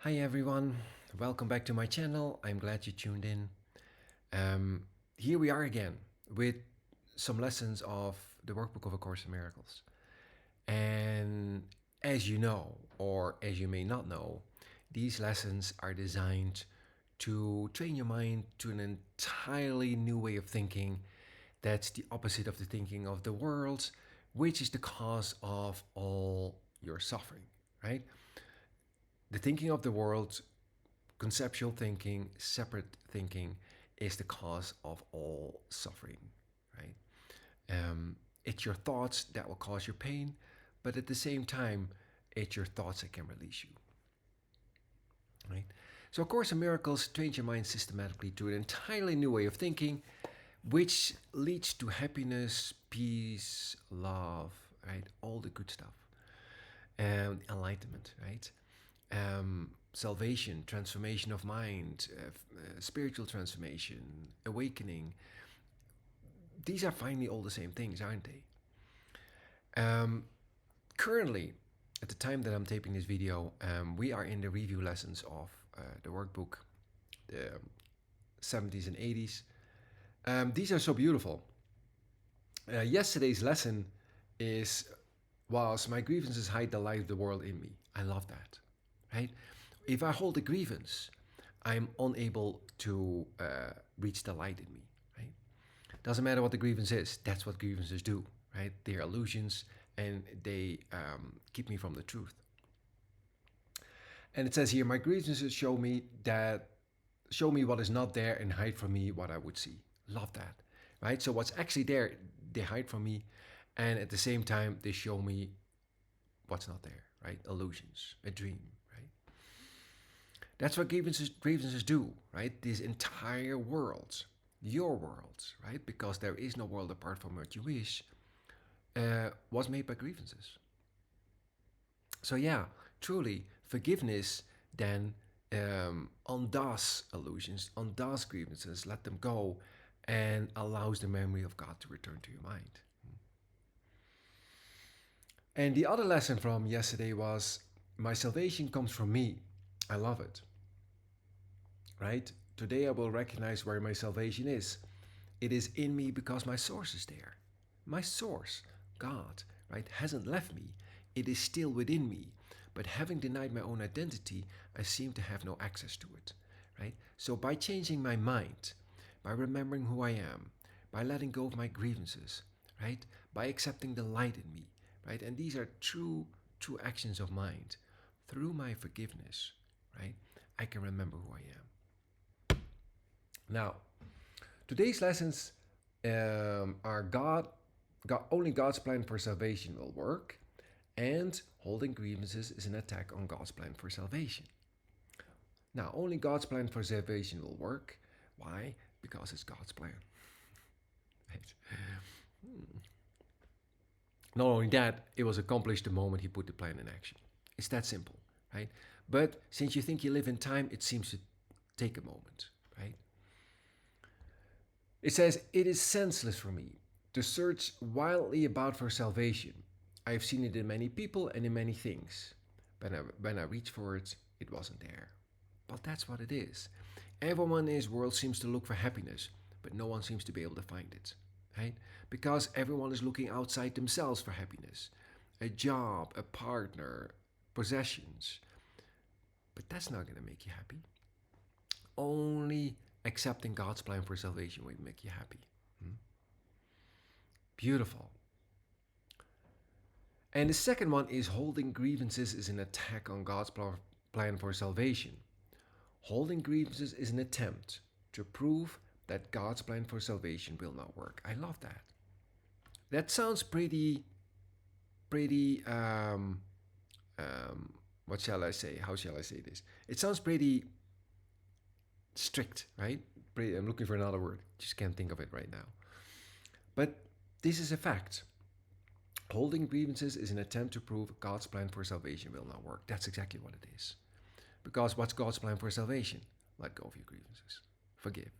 Hi everyone, welcome back to my channel. I'm glad you tuned in. Um, Here we are again with some lessons of the workbook of A Course in Miracles. And as you know, or as you may not know, these lessons are designed to train your mind to an entirely new way of thinking that's the opposite of the thinking of the world, which is the cause of all your suffering, right? The thinking of the world, conceptual thinking, separate thinking, is the cause of all suffering, right? It's your thoughts that will cause your pain, but at the same time, it's your thoughts that can release you, right? So, of course, in Miracles trains your mind systematically to an entirely new way of thinking, which leads to happiness, peace, love, right? All the good stuff, and enlightenment, right? Salvation, transformation of mind, spiritual transformation, awakening. These are finally all the same things, aren't they? Currently, at the time that I'm taping this video, we are in the review lessons of the workbook, the 70s and 80s. These are so beautiful. Yesterday's lesson is whilst my grievances hide the light of the world in me. I love that, right? If I hold a grievance, I'm unable to reach the light in me, right? Doesn't matter what the grievance is. That's what grievances do, right? They're illusions and they keep me from the truth. And it says here, my grievances show me what is not there and hide from me what I would see. Love that, right? So what's actually there, they hide from me, and at the same time, they show me what's not there, right? Illusions, a dream, right? That's what grievances do, right? This entire world, your world, right? Because there is no world apart from what you wish, was made by grievances. So yeah, truly, forgiveness then undoes illusions, undoes grievances, let them go, and allows the memory of God to return to your mind. And the other lesson from yesterday was my salvation comes from me. I love it, right? Today I will recognize where my salvation is. It is in me because my source is there. My source, God, right, hasn't left me. It is still within me. But having denied my own identity, I seem to have no access to it, right? So by changing my mind, by remembering who I am, by letting go of my grievances, right? By accepting the light in me, right? And these are true actions of mind. Through my forgiveness, right? I can remember who I am. Now, today's lessons are God, only God's plan for salvation will work, and holding grievances is an attack on God's plan for salvation. Now, only God's plan for salvation will work. Why? Because it's God's plan. Right? Not only that, it was accomplished the moment He put the plan in action. It's that simple, right? But since you think you live in time, it seems to take a moment, right? It says, it is senseless for me to search wildly about for salvation. I have seen it in many people and in many things. But when I reached for it, it wasn't there. But that's what it is. Everyone in this world seems to look for happiness, but no one seems to be able to find it, right? Because everyone is looking outside themselves for happiness, a job, a partner, possessions. But that's not going to make you happy. Only accepting God's plan for salvation will make you happy. Hmm? Beautiful. And the second one is holding grievances is an attack on God's plan for salvation. Holding grievances is an attempt to prove that God's plan for salvation will not work. I love that. That sounds pretty, what shall I say? How shall I say this? It sounds pretty strict, right? I'm looking for another word. Just can't think of it right now. But this is a fact. Holding grievances is an attempt to prove God's plan for salvation will not work. That's exactly what it is. Because what's God's plan for salvation? Let go of your grievances. Forgive.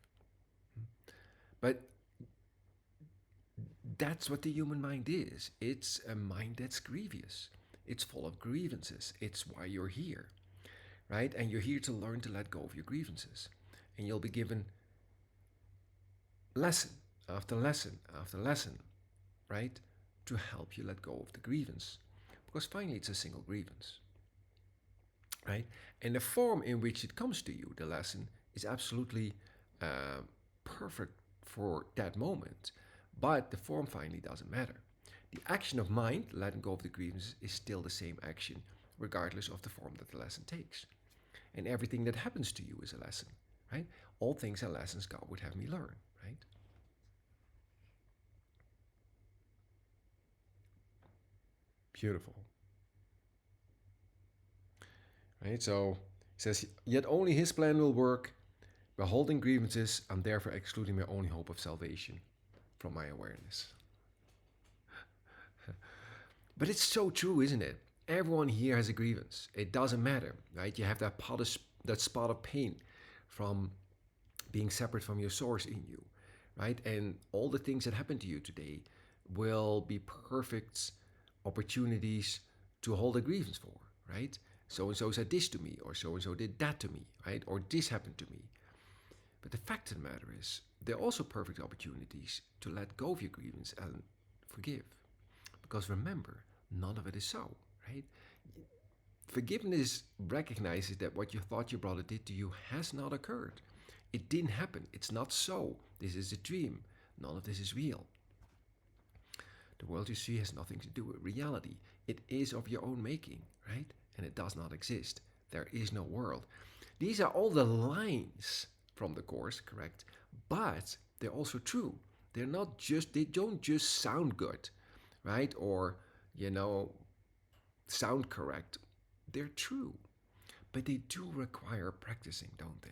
But that's what the human mind is. It's a mind that's grievous. It's full of grievances. It's why you're here. right? And you're here to learn to let go of your grievances. And you'll be given lesson after lesson after lesson, right? To help you let go of the grievance. Because finally, it's a single grievance, right? And the form in which it comes to you, the lesson, is absolutely uh, perfect for that moment. But the form finally doesn't matter. The action of mind, letting go of the grievance, is still the same action, regardless of the form that the lesson takes. And everything that happens to you is a lesson, right? All things are lessons God would have me learn, right? Beautiful, right? So it says, yet only His plan will work. By holding grievances, I'm therefore excluding my only hope of salvation from my awareness. But it's so true, isn't it? Everyone here has a grievance. It doesn't matter, right? You have that spot of pain from being separate from your source in you, right? And all the things that happen to you today will be perfect opportunities to hold a grievance for, right? So and so said this to me, or so and so did that to me, right? Or this happened to me. But the fact of the matter is, they're also perfect opportunities to let go of your grievance and forgive. Because remember, none of it is so, right? Forgiveness recognizes that what you thought your brother did to you has not occurred. It didn't happen. It's not so. This is a dream. None of this is real. The world you see has nothing to do with reality. It is of your own making, right? And it does not exist. There is no world. These are all the lines from the Course, correct? But they're also true. They don't just sound good, right? Or, you know, sound correct. They're true. But they do require practicing, don't they?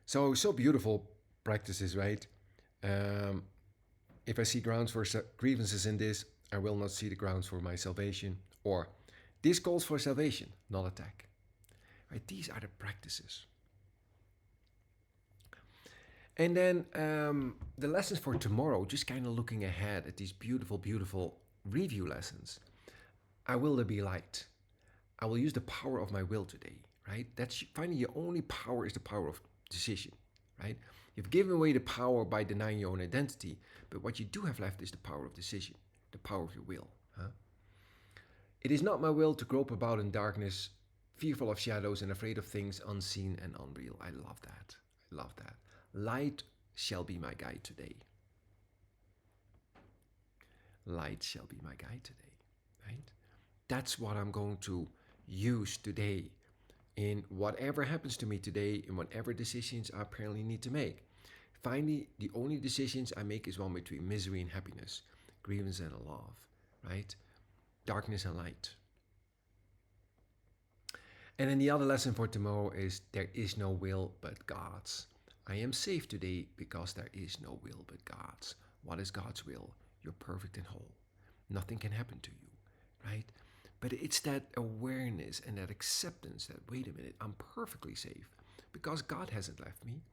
So beautiful practices, right? Um, if I see grounds for grievances in this, I will not see the grounds for my salvation. Or this calls for salvation, not attack. Right? These are the practices. And then the lessons for tomorrow, just kind of looking ahead at these beautiful, beautiful review lessons. I will there be light. I will use the power of my will today, right? That's finally your only power is the power of decision, right? You've given away the power by denying your own identity, but what you do have left is the power of decision, the power of your will. Huh? It is not my will to grope about in darkness, fearful of shadows and afraid of things unseen and unreal. I love that. I love that. Light shall be my guide today. Light shall be my guide today, right? That's what I'm going to use today in whatever happens to me today, in whatever decisions I apparently need to make. Finally, the only decisions I make is one between misery and happiness, grievance and love, right? Darkness and light. And then the other lesson for tomorrow is there is no will but God's. I am safe today because there is no will but God's. What is God's will? You're perfect and whole. Nothing can happen to you, right? But it's that awareness and that acceptance that, wait a minute, I'm perfectly safe because God hasn't left me.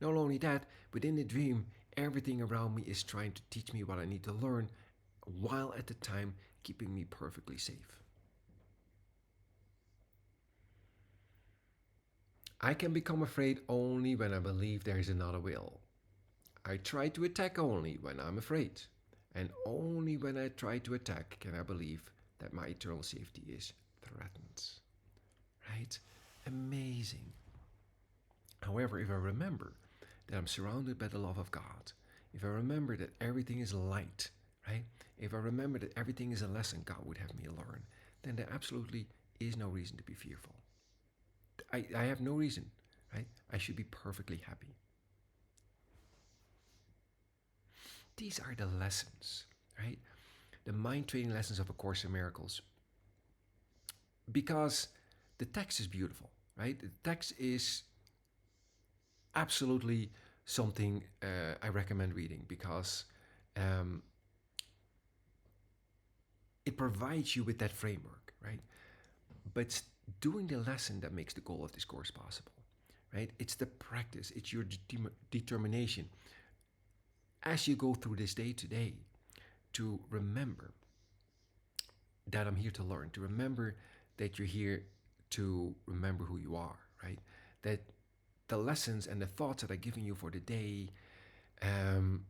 Not only that, within the dream, everything around me is trying to teach me what I need to learn while at the time keeping me perfectly safe. I can become afraid only when I believe there is another will. I try to attack only when I'm afraid. And only when I try to attack can I believe that my eternal safety is threatened. Right? Amazing. However, if I remember that I'm surrounded by the love of God, if I remember that everything is light, right? If I remember that everything is a lesson God would have me learn, then there absolutely is no reason to be fearful. I have no reason, right? I should be perfectly happy. These are the lessons, right? The mind training lessons of A Course in Miracles. Because the text is beautiful, right? The text is absolutely something I recommend reading because um, it provides you with that framework, right? But it's doing the lesson that makes the goal of this course possible, right? It's the practice, it's your determination as you go through this day to day to remember that I'm here to learn, to remember that you're here to remember who you are, right? That the lessons and the thoughts that I'm giving you for the day um,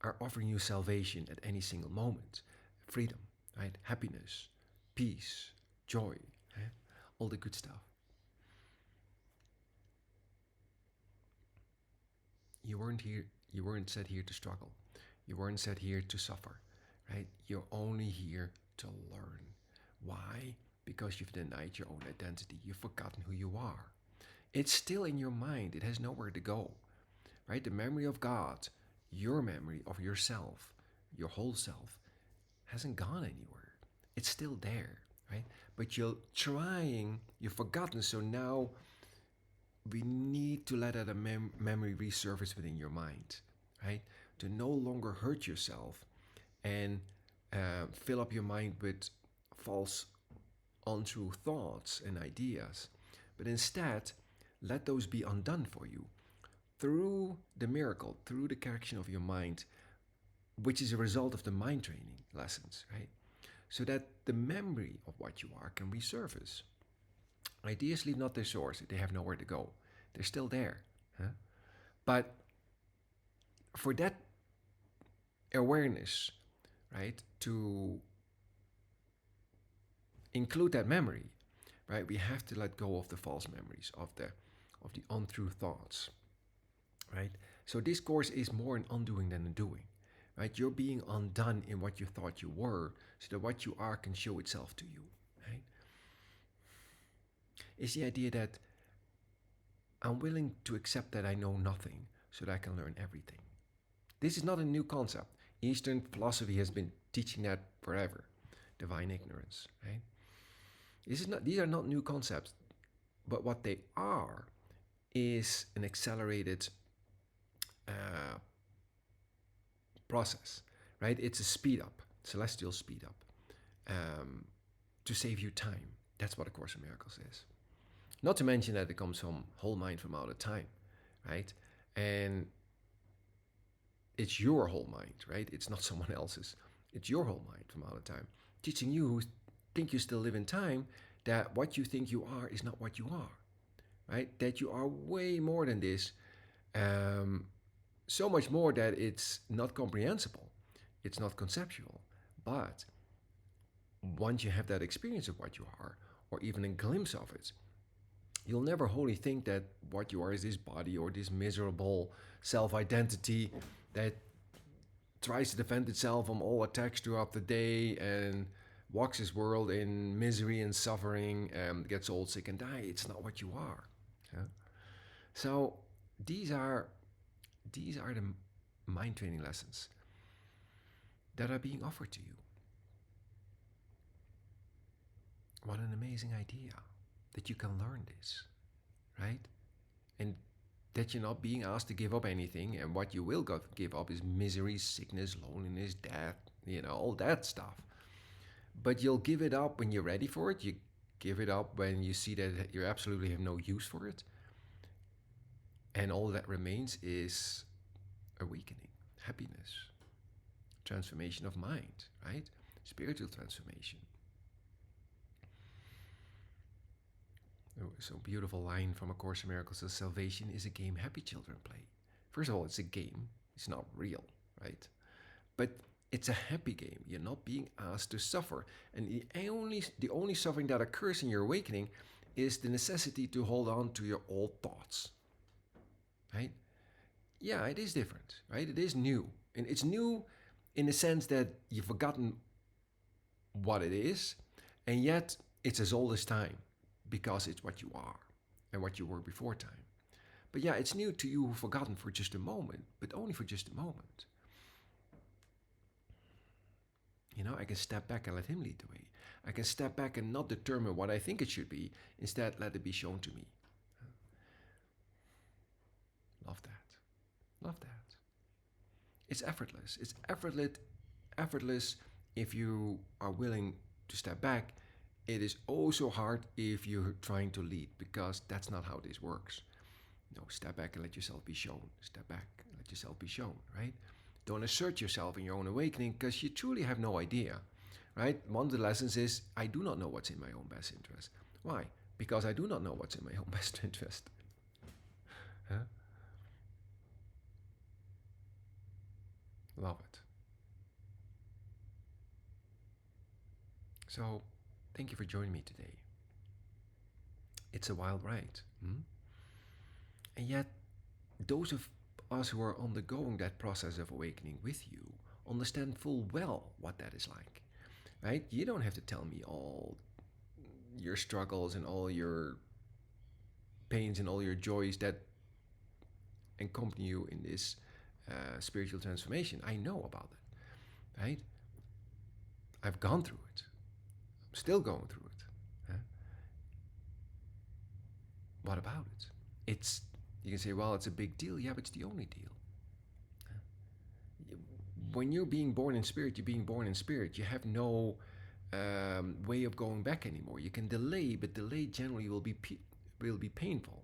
are offering you salvation at any single moment, freedom, right? Happiness, peace, joy, right? All the good stuff. You weren't here. You weren't set here to struggle. You weren't set here to suffer, right? You're only here to learn. Why? Because you've denied your own identity. You've forgotten who you are. It's still in your mind. It has nowhere to go, right? The memory of God, your memory of yourself, your whole self, hasn't gone anywhere. It's still there, right? But you're trying, you've forgotten, so now we need to let that memory resurface within your mind, right? To no longer hurt yourself and fill up your mind with false, untrue thoughts and ideas, but instead let those be undone for you through the miracle, through the correction of your mind, which is a result of the mind training lessons, right? So that the memory of what you are can resurface. Ideas leave not their source, they have nowhere to go. They're still there. Huh? But for that awareness, right, to include that memory, right, we have to let go of the false memories, of the untrue thoughts, right? So this course is more an undoing than a doing, right? You're being undone in what you thought you were, so that what you are can show itself to you, right? It's the idea that I'm willing to accept that I know nothing so that I can learn everything. This is not a new concept. Eastern philosophy has been teaching that forever. Divine ignorance, right? These are not new concepts, but what they are is an accelerated uh, process, right? It's a speed up, celestial speed up, to save you time. That's what A Course in Miracles is. Not to mention that it comes from whole mind from out of time, right? And it's your whole mind, right? It's not someone else's. It's your whole mind from out of time, teaching you who think you still live in time that what you think you are is not what you are, right? That you are way more than this, so much more that it's not comprehensible, it's not conceptual. But once you have that experience of what you are, or even a glimpse of it, you'll never wholly think that what you are is this body or this miserable self identity that tries to defend itself from all attacks throughout the day and walks this world in misery and suffering and gets old, sick, and die. It's not what you are. Yeah? So these are the mind training lessons that are being offered to you. What an amazing idea that you can learn this, right? And that you're not being asked to give up anything, and what you will give up is misery, sickness, loneliness, death, all that stuff. But you'll give it up when you're ready for it. You give it up when you see that you absolutely have no use for it. And all that remains is awakening, happiness, transformation of mind, right? Spiritual transformation. So beautiful line from A Course in Miracles says, salvation is a game happy children play. First of all, it's a game. It's not real, right? But it's a happy game. You're not being asked to suffer. And the only suffering that occurs in your awakening is the necessity to hold on to your old thoughts, right? Yeah, it is different, right? It is new. And it's new in the sense that you've forgotten what it is, and yet it's as old as time because it's what you are and what you were before time. But yeah, it's new to you who've forgotten for just a moment, but only for just a moment. I can step back and let him lead the way. I can step back and not determine what I think it should be. Instead, let it be shown to me. Love that. Love that. It's effortless. It's effortless if you are willing to step back. It is also hard if you're trying to lead, because that's not how this works. No, step back and let yourself be shown. Step back and let yourself be shown, right? Don't assert yourself in your own awakening, because you truly have no idea, right? One of the lessons is I do not know what's in my own best interest. Why? Because I do not know what's in my own best interest. Huh? Love it. So, thank you for joining me today. It's a wild ride. Hmm? And yet, those of us who are undergoing that process of awakening with you understand full well what that is like, right? You don't have to tell me all your struggles and all your pains and all your joys that accompany you in this spiritual transformation. I know about it, right? I've gone through it. I'm still going through it. Huh? What about it? It's You can say, well, it's a big deal. Yeah, but it's the only deal. When you're being born in spirit, you're being born in spirit. You have no way of going back anymore. You can delay, but delay generally will be painful,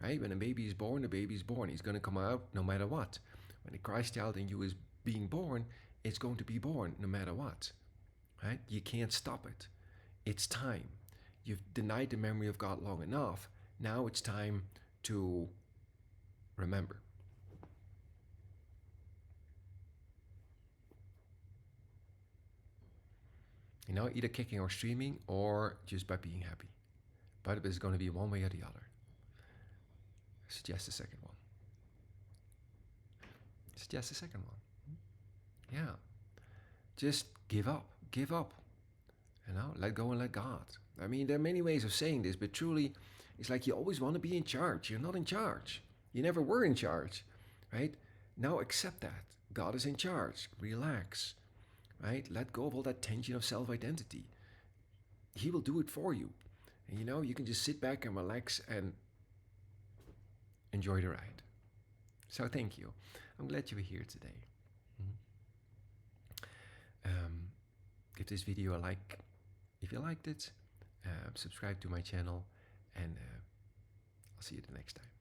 right? When a baby is born, the baby is born. He's going to come out no matter what. When the Christ child in you is being born, it's going to be born no matter what, right? You can't stop it. It's time. You've denied the memory of God long enough. Now it's time to remember. You know, either kicking or streaming or just by being happy. But it's going to be one way or the other. Suggest the second one. Suggest the second one. Yeah. Just give up. Give up. You know, let go and let God. I mean, there are many ways of saying this, but truly, it's like you always want to be in charge. You're not in charge. You never were in charge, right? Now accept that. God is in charge. Relax, right? Let go of all that tension of self identity. He will do it for you. And you know, you can just sit back and relax and enjoy the ride. So thank you. I'm glad you were here today. Give this video a like if you liked it. Subscribe to my channel, and I'll see you the next time.